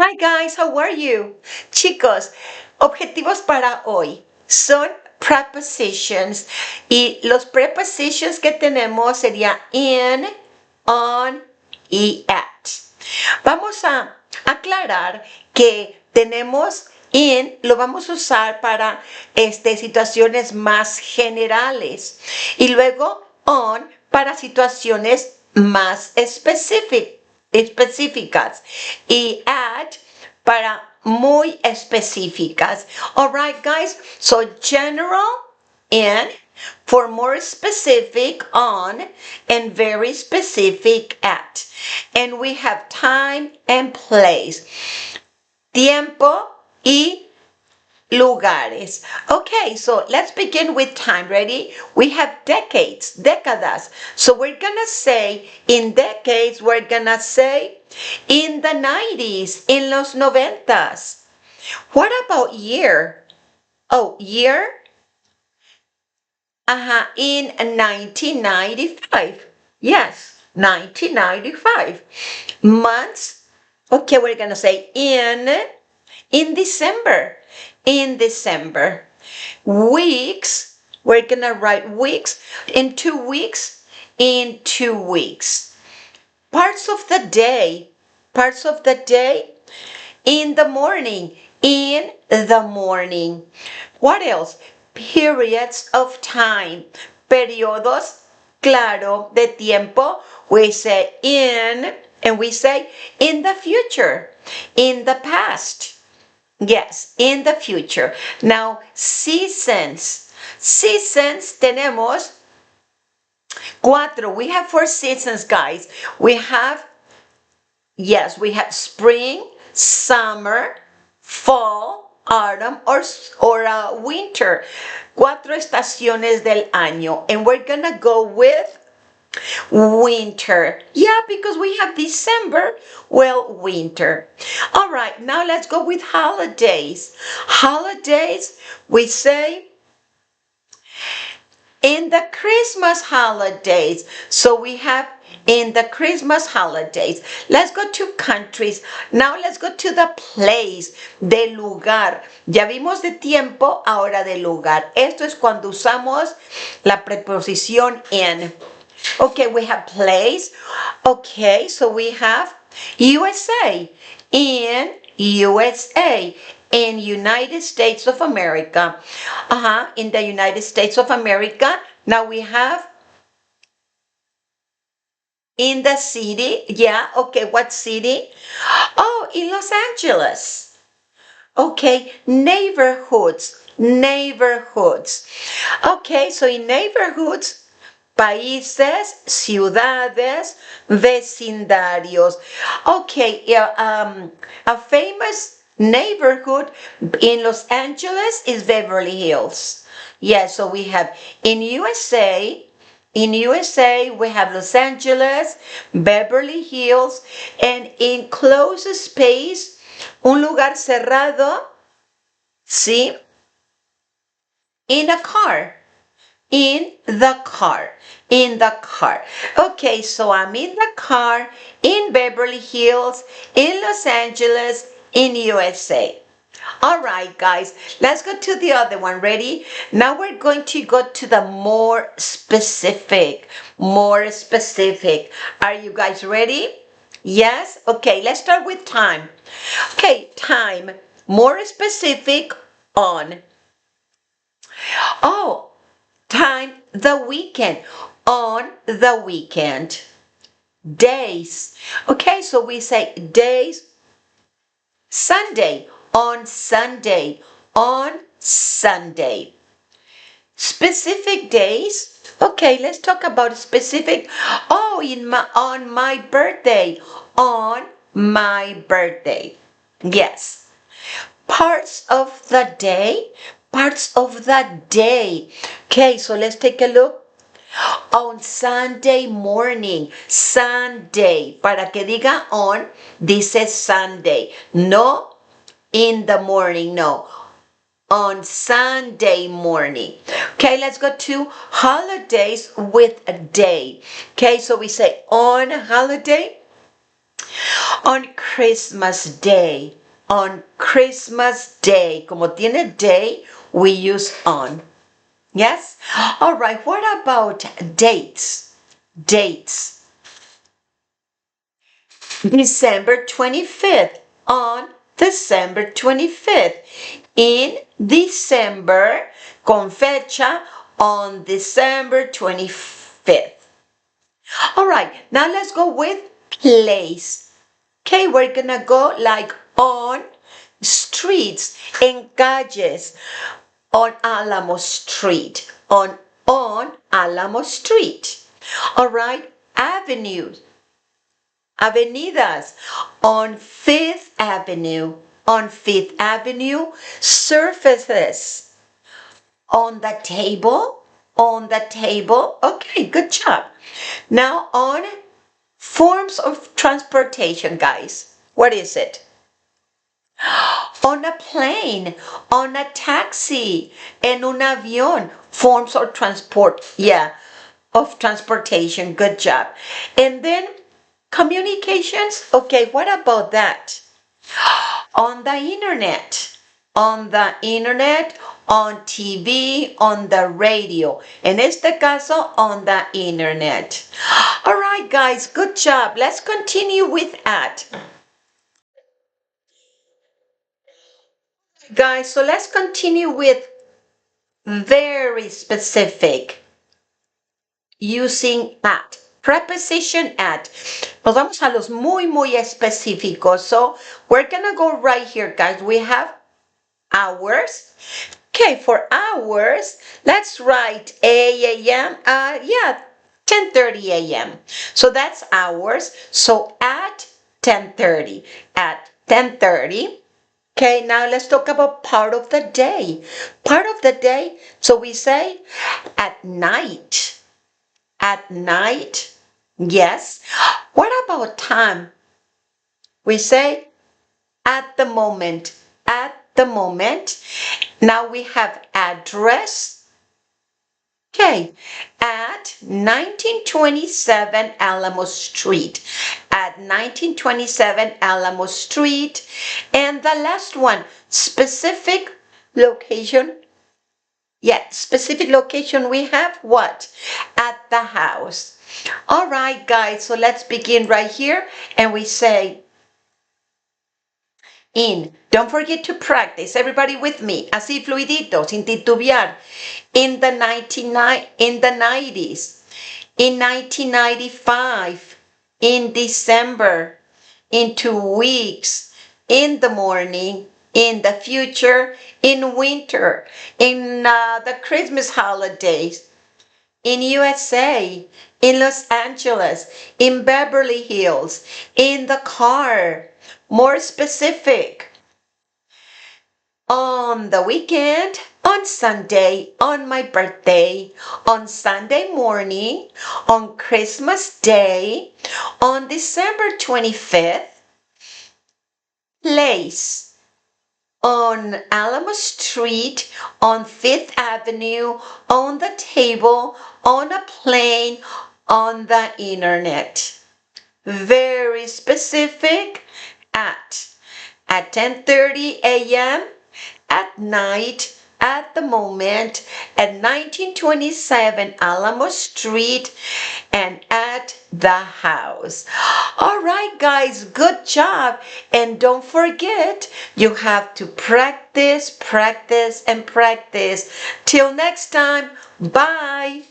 Hi guys, how are you? Chicos, objetivos para hoy son prepositions y los prepositions que tenemos sería in, on y at. Vamos a aclarar que tenemos in, lo vamos a usar para situaciones más generales y luego on para situaciones más específicas y at para muy específicas. Alright guys, so general in, for more specific on, and very specific at. And we have time and place, tiempo y lugares. Okay, so let's begin with time. Ready? We have decades, décadas. So we're gonna say in decades, we're gonna say in the 90s, in los noventas. What about year? Oh, year? In 1995. Yes, 1995. Months? Okay, we're gonna say in December. In December. Weeks, we're gonna write weeks. In 2 weeks, in 2 weeks. Parts of the day, in the morning, in the morning. What else? Periods of time, periodos, claro, de tiempo. We say in, and we say in the future, in the past. Yes, in the future. Now, seasons. Seasons tenemos 4. We have 4 seasons, guys. We have spring, summer, fall, autumn, or winter. 4 estaciones del año. And we're gonna go with winter. Yeah, because we have December. Well, winter. All right, now let's go with holidays. Holidays, we say in the Christmas holidays. So we have in the Christmas holidays. Let's go to countries. Now let's go to the place, de lugar. Ya vimos de tiempo, ahora de lugar. Esto es cuando usamos la preposición in. Okay, we have place. Okay, so we have USA. In USA. In United States of America. In the United States of America. Now we have in the city. Yeah, okay, what city? Oh, in Los Angeles. Okay, neighborhoods. Neighborhoods. Okay, so in neighborhoods, países, ciudades, vecindarios. Okay, a famous neighborhood in Los Angeles is Beverly Hills. Yes, so we have in USA we have Los Angeles, Beverly Hills, and in closed space, un lugar cerrado, ¿sí? In a car. In the car. In the car. Okay, so I'm in the car in Beverly Hills, in Los Angeles, in USA. All right, guys, let's go to the other one. Ready? Now we're going to go to the more specific. More specific. Are you guys ready? Yes? Okay, let's start with time. Okay, time. More specific on. Oh, time, the weekend. On the weekend. Days. Okay, so we say days. Sunday. On Sunday. On Sunday. Specific days. Okay, let's talk about specific. Oh, on my birthday. On my birthday. Yes. Parts of the day. Parts of the day. Okay, so let's take a look. On Sunday morning. Sunday. Para que diga on, dice Sunday. No in the morning, no. On Sunday morning. Okay, let's go to holidays with a day. Okay, so we say on holiday. On Christmas Day. On Christmas Day. Como tiene day, we use on. Yes? All right, what about dates? Dates. December 25th. On December 25th. In December, con fecha, on December 25th. All right, now let's go with place. Okay, we're gonna go like on streets, en calles, on Alamo Street, on Alamo Street. All right, avenues, avenidas, on Fifth Avenue, on Fifth Avenue, surfaces, on the table, on the table. Okay, good job. Now on forms of transportation, guys. What is it? On a plane, on a taxi, en un avión. Forms of transport, yeah, of transportation. Good job. And then communications. Okay, what about that? On the internet, on the internet, on TV, on the radio. En este caso, on the internet. All right, guys, good job. Let's continue with at. Guys, so let's continue with very specific using at. Preposition at. Nos vamos a los muy específicos. So we're gonna go right here, guys. We have hours. Okay, for hours, let's write a.m. Yeah, 10:30 a.m. So that's hours. So at 10:30. At 10:30. Okay, now let's talk about part of the day. Part of the day, so we say at night. At night, yes. What about time? We say at the moment. At the moment. Now we have address. Okay, at 1927 Alamo Street. At 1927 Alamo Street. And the last one, specific location. Yeah, specific location we have what? At the house. All right, guys, so let's begin right here. And we say in. Don't forget to practice. Everybody with me. Así fluidito, sin titubear. In the 90s. In 1995. In December. In 2 weeks. In the morning. In the future. In winter. In the Christmas holidays. In USA. In Los Angeles. In Beverly Hills. In the car. More specific. On the weekend, on Sunday, on my birthday, on Sunday morning, on Christmas Day, on December 25th, place, on Alamo Street, on Fifth Avenue, on the table, on a plane, on the internet. Very specific. At 10:30 a.m., at night, at the moment, at 1927 Alamo Street, and at the house. All right, guys, good job. And don't forget, you have to practice, practice, and practice. Till next time, bye.